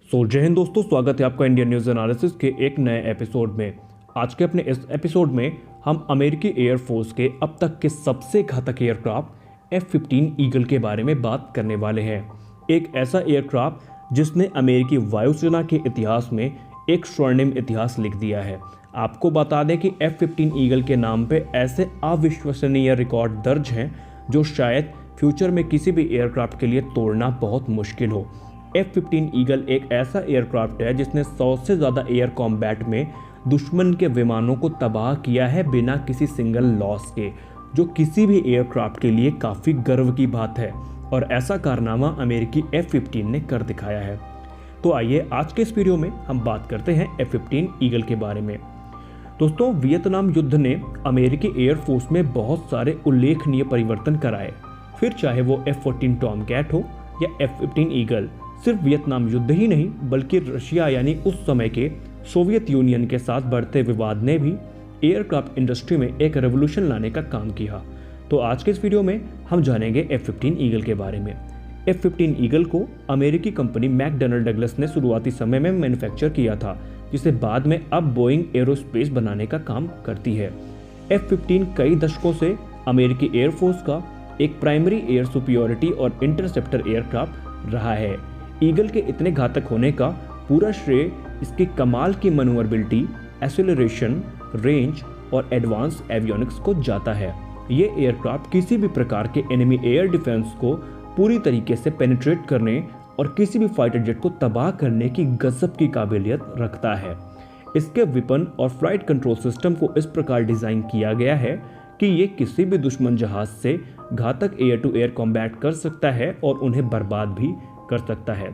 जय हिंद दोस्तों, स्वागत है आपका इंडियन न्यूज़ एनालिसिस के एक नए एपिसोड में। आज के अपने इस एपिसोड में हम अमेरिकी एयरफोर्स के अब तक के सबसे घातक एयरक्राफ्ट F-15 ईगल के बारे में बात करने वाले हैं। एक ऐसा एयरक्राफ्ट जिसने अमेरिकी वायुसेना के इतिहास में एक स्वर्णिम इतिहास लिख दिया है। आपको बता दें कि F-15 ईगल के नाम पे ऐसे अविश्वसनीय रिकॉर्ड दर्ज हैं जो शायद फ्यूचर में किसी भी एयरक्राफ्ट के लिए तोड़ना बहुत मुश्किल हो। F-15 ईगल एक ऐसा एयरक्राफ्ट है जिसने 100 से ज़्यादा एयर कॉम्बैट में दुश्मन के विमानों को तबाह किया है बिना किसी सिंगल लॉस के, जो किसी भी एयरक्राफ्ट के लिए काफ़ी गर्व की बात है। और ऐसा कारनामा अमेरिकी F-15 ने कर दिखाया है। तो आइए आज के इस वीडियो में हम बात करते हैं F-15 ईगल के बारे में। दोस्तों, वियतनाम युद्ध ने अमेरिकी एयरफोर्स में बहुत सारे उल्लेखनीय परिवर्तन कराए। फिर चाहे वो F-14 टॉमकैट हो या F-15 ईगल, सिर्फ वियतनाम युद्ध ही नहीं बल्कि रशिया यानी उस समय के सोवियत यूनियन के साथ बढ़ते विवाद ने भी एयरक्राफ्ट इंडस्ट्री में एक रेवोल्यूशन लाने का काम किया। तो आज के इस वीडियो में हम जानेंगे F-15 ईगल के बारे में। F-15 ईगल को अमेरिकी कंपनी मैकडॉनल्ड डगलस ने शुरुआती समय में मैन्युफैक्चर किया था, जिसे बाद में अब बोइंग एरोस्पेस बनाने का काम करती है। F-15 कई दशकों से अमेरिकी एयरफोर्स का एक प्राइमरी एयर सुपीरियरिटी और इंटरसेप्टर एयरक्राफ्ट रहा है। ईगल के इतने घातक होने का पूरा श्रेय इसकी कमाल की मैन्यूवरेबिलिटी, एक्सेलरेशन, रेंज और एडवांस एवियोनिक्स को जाता है। ये एयरक्राफ्ट किसी भी प्रकार के एनिमी एयर डिफेंस को पूरी तरीके से पेनिट्रेट करने और किसी भी फाइटर जेट को तबाह करने की गजब की काबिलियत रखता है। इसके वेपन और फ्लाइट कंट्रोल सिस्टम को इस प्रकार डिज़ाइन किया गया है कि ये किसी भी दुश्मन जहाज से घातक एयर टू एयर कॉम्बैट कर सकता है और उन्हें बर्बाद भी कर सकता है।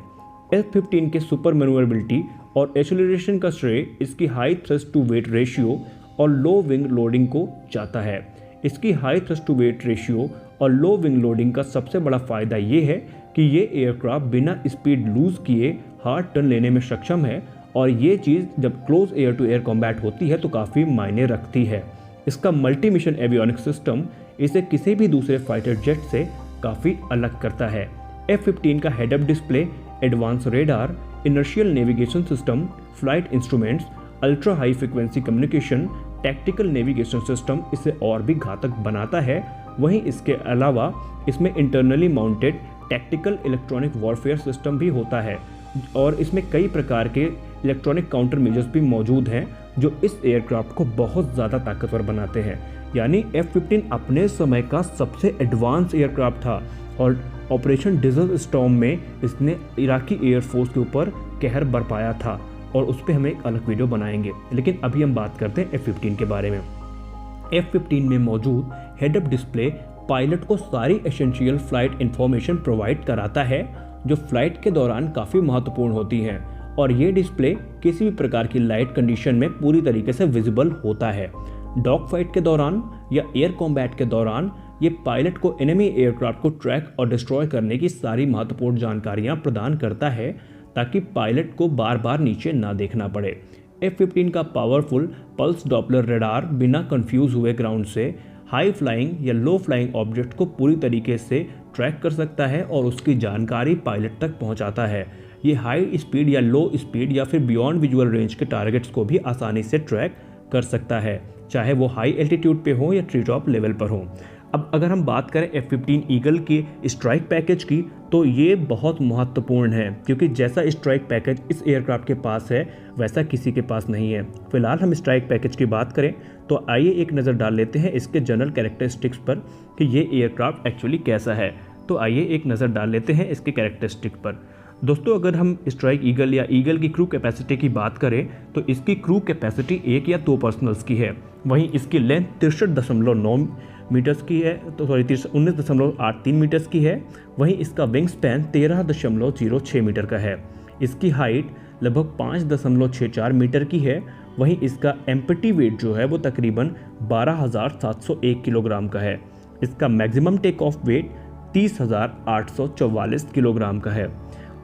F-15 के सुपर मैन्यूवरेबिलिटी और एक्सेलरेशन का श्रेय इसकी high thrust to weight ratio और लो विंग लोडिंग को जाता है। इसकी high thrust to weight ratio और लो विंग लोडिंग का सबसे बड़ा फायदा ये है कि ये एयरक्राफ्ट बिना स्पीड लूज किए हार्ड टर्न लेने में सक्षम है, और ये चीज़ जब close air to air combat होती है तो काफ़ी मायने रखती है। इसका मल्टी मिशन एवियोनिक सिस्टम इसे किसी भी दूसरे फाइटर जेट से काफ़ी अलग करता है। F-15 का head up display, advance radar, inertial navigation system, flight instruments, ultra high frequency communication, tactical navigation system इसे और भी घातक बनाता है। वहीं इसके अलावा इसमें internally mounted tactical electronic warfare system भी होता है, और इसमें कई प्रकार के इलेक्ट्रॉनिक काउंटर मेजर्स भी मौजूद हैं जो इस एयरक्राफ्ट को बहुत ज़्यादा ताकतवर बनाते हैं। यानी F-15 अपने समय का सबसे एडवांस एयरक्राफ्ट था, और ऑपरेशन डेजर्ट स्टॉर्म में इसने इराकी एयरफोर्स के ऊपर कहर बरपाया था, और उस पर हम एक अलग वीडियो बनाएंगे। लेकिन अभी हम बात करते हैं F-15 के बारे में। F-15 में मौजूद हेड अप डिस्प्ले पायलट को सारी एसेंशियल फ्लाइट इंफॉर्मेशन प्रोवाइड कराता है जो फ्लाइट के दौरान काफ़ी महत्वपूर्ण होती हैं, और ये डिस्प्ले किसी भी प्रकार की लाइट कंडीशन में पूरी तरीके से विजिबल होता है। डॉग फाइट के दौरान या एयर कॉम्बैट के दौरान ये पायलट को एनिमी एयरक्राफ्ट को ट्रैक और डिस्ट्रॉय करने की सारी महत्वपूर्ण जानकारियां प्रदान करता है, ताकि पायलट को बार बार नीचे ना देखना पड़े। F-15 का पावरफुल पल्स डॉपलर रडार बिना कंफ्यूज हुए ग्राउंड से हाई फ्लाइंग या लो फ्लाइंग ऑब्जेक्ट को पूरी तरीके से ट्रैक कर सकता है और उसकी जानकारी पायलट तक पहुंचाता है। ये हाई स्पीड या लो स्पीड या फिर बियॉन्ड विजुअल रेंज के टारगेट्स को भी आसानी से ट्रैक कर सकता है, चाहे वो हाई एल्टीट्यूड पे हो या ट्री टॉप लेवल पर हो। अब अगर हम बात करें F-15 ईगल के स्ट्राइक पैकेज की, तो ये बहुत महत्वपूर्ण है, क्योंकि जैसा स्ट्राइक पैकेज इस एयरक्राफ्ट के पास है वैसा किसी के पास नहीं है। फिलहाल हम स्ट्राइक पैकेज की बात करें तो आइए एक नज़र डाल लेते हैं इसके जनरल कैरेक्टरिस्टिक्स पर कि ये एयरक्राफ्ट एक्चुअली कैसा है। तो आइए एक नज़र डाल लेते हैं इसके कैरेक्टरिस्टिक पर। दोस्तों, अगर हम स्ट्राइक ईगल या ईगल की क्रू कैपेसिटी की बात करें तो इसकी क्रू कैपेसिटी 1 या 2 पर्सनल्स की है। वहीं इसकी लेंथ 63.9 मीटर्स की है, तो 19.83 मीटर्स की है। वहीं इसका विंग स्पैन 13.06 मीटर का है। इसकी हाइट लगभग 5.64 मीटर की है। वहीं इसका एम्प्टी वेट जो है वो तकरीबन 12,701 किलोग्राम का है। इसका maximum take off weight 30,844 kilogram का है।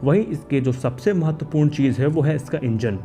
वहीं इसके जो सबसे महत्वपूर्ण चीज़ है वो है इसका इंजन।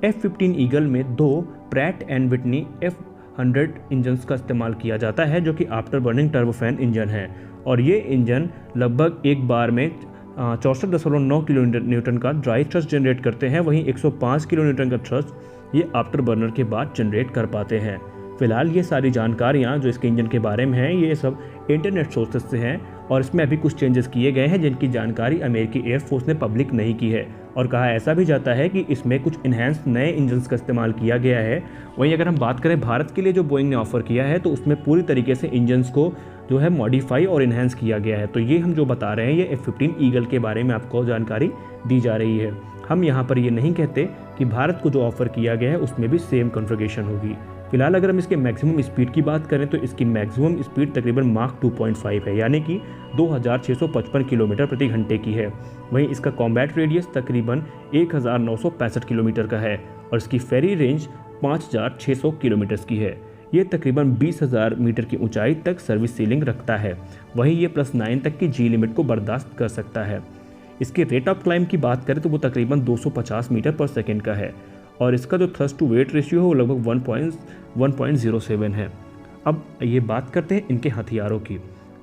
F-15 ईगल में 2 Pratt and Whitney F-100 engines का इस्तेमाल किया जाता है, जो कि आफ्टर बर्निंग टर्बोफैन इंजन है, और ये इंजन लगभग एक बार में 64.9 किलो न्यूटन का ड्राई थ्रस्ट जनरेट करते हैं, वहीं 105 किलो न्यूटन का थ्रस्ट ये आफ्टर बर्नर के बाद जनरेट कर पाते हैं। फिलहाल ये सारी जानकारियाँ जो इसके इंजन के बारे में हैं ये सब इंटरनेट सोर्सेज से हैं और इसमें अभी कुछ चेंजेस किए गए हैं जिनकी जानकारी अमेरिकी एयरफोर्स ने पब्लिक नहीं की है। और कहा ऐसा भी जाता है कि इसमें कुछ इन्हेंस नए इंजन्स का इस्तेमाल किया गया है। वहीं अगर हम बात करें भारत के लिए जो बोइंग ने ऑफर किया है तो उसमें पूरी तरीके से इंजन्स को जो है मॉडिफाई और इन्हेंस किया गया है। तो ये हम जो बता रहे हैं ये F-15 ईगल के बारे में आपको जानकारी दी जा रही है। हम यहाँ पर ये नहीं कहते कि भारत को जो ऑफर किया गया है उसमें भी सेम कॉन्फ़िगरेशन होगी। फिलहाल अगर हम इसके मैक्सिमम स्पीड की बात करें तो इसकी मैक्सिमम स्पीड तकरीबन माक 2.5 है, यानी कि 2655 किलोमीटर प्रति घंटे की है। वहीं इसका कॉम्बैट रेडियस तकरीबन 1965 किलोमीटर का है और इसकी फेरी रेंज 5600 किलोमीटर की है। ये तकरीबन 20,000 मीटर की ऊंचाई तक सर्विस सीलिंग रखता है। वहीं ये +9 तक की जी लिमिट को बर्दाश्त कर सकता है। इसके रेट ऑफ क्लाइंब की बात करें तो वो तकरीबन 250 मीटर पर सेकेंड का है और इसका जो थ्रस्ट टू वेट रेशियो है वो लगभग 1.07 है। अब ये बात करते हैं इनके हथियारों की।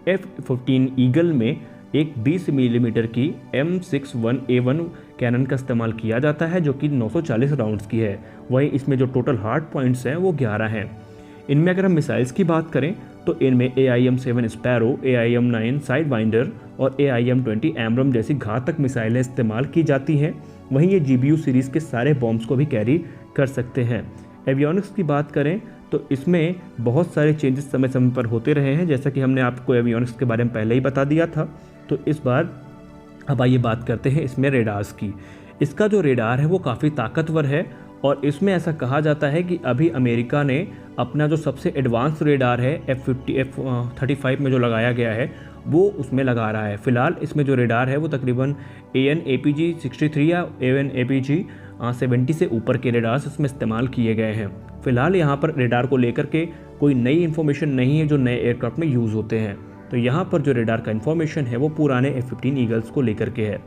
F-15 ईगल में एक 20 मिलीमीटर की M61A1 कैनन का इस्तेमाल किया जाता है जो कि 940 राउंड्स की है। वहीं इसमें जो टोटल हार्ड पॉइंट्स हैं वो 11 हैं। इनमें अगर हम मिसाइल्स की बात करें तो इनमें AIM-7 sparrow, AIM-9 side winder और AIM-20 एमरम जैसी घातक मिसाइलें इस्तेमाल की जाती हैं। वहीं ये GBU सीरीज़ के सारे बॉम्ब्स को भी कैरी कर सकते हैं। एवियोनिक्स की बात करें तो इसमें बहुत सारे चेंजेस समय समय पर होते रहे हैं, जैसा कि हमने आपको एवियोनिक्स के बारे में पहले ही बता दिया था। तो इस बार अब आइए बात करते हैं इसमें रेडार्स की। इसका जो रेडार है वो काफ़ी ताकतवर है और इसमें ऐसा कहा जाता है कि अभी अमेरिका ने अपना जो सबसे एडवांस रेडार है F-35 में जो लगाया गया है वो उसमें लगा रहा है। फिलहाल इसमें जो रेडार है वो तकरीबन AN/APG-63 या AN/APG-70 से ऊपर के रेडार्स इसमें इस्तेमाल किए गए हैं। फिलहाल यहाँ पर रेडार को लेकर के कोई नई इन्फॉर्मेशन नहीं है जो नए एयरक्राफ्ट में यूज़ होते हैं। तो यहाँ पर जो रेडार का इन्फॉर्मेशन है वो पुराने F-15 ईगल्स को लेकर के है।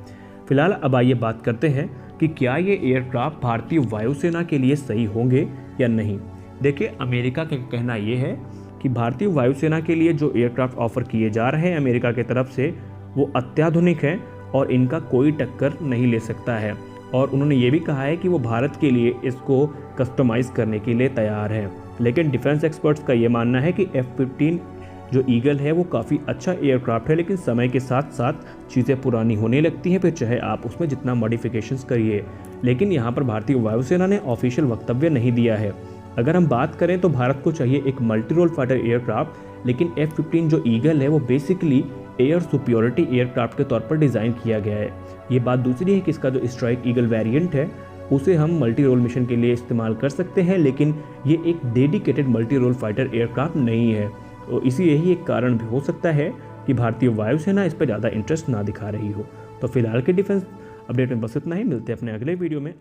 फिलहाल अब आइए बात करते हैं कि क्या ये एयरक्राफ्ट भारतीय वायुसेना के लिए सही होंगे या नहीं। देखिए, अमेरिका का कहना ये है कि भारतीय वायुसेना के लिए जो एयरक्राफ्ट ऑफर किए जा रहे हैं अमेरिका की तरफ से वो अत्याधुनिक हैं और इनका कोई टक्कर नहीं ले सकता है। और उन्होंने ये भी कहा है कि वो भारत के लिए इसको कस्टमाइज़ करने के लिए तैयार हैं। लेकिन डिफेंस एक्सपर्ट्स का ये मानना है कि F-15 जो ईगल है वो काफ़ी अच्छा एयरक्राफ्ट है, लेकिन समय के साथ साथ चीज़ें पुरानी होने लगती हैं, फिर चाहे आप उसमें जितना मॉडिफिकेशंस करिए। लेकिन यहाँ पर भारतीय वायुसेना ने ऑफिशियल वक्तव्य नहीं दिया है। अगर हम बात करें तो भारत को चाहिए एक मल्टी रोल फाइटर एयरक्राफ्ट, लेकिन F-15 जो ईगल है वो बेसिकली एयर सुपियोरिटी एयरक्राफ्ट के तौर पर डिज़ाइन किया गया है। ये बात दूसरी है कि इसका जो स्ट्राइक ईगल वेरिएंट है उसे हम मल्टी रोल मिशन के लिए इस्तेमाल कर सकते हैं, लेकिन ये एक dedicated multi role fighter aircraft नहीं है। तो यही एक कारण भी हो सकता है कि भारतीय वायुसेना इस पर ज़्यादा इंटरेस्ट ना दिखा रही हो। तो फिलहाल के डिफेंस अपडेट में बस इतना ही। मिलते हैं अपने अगले वीडियो में।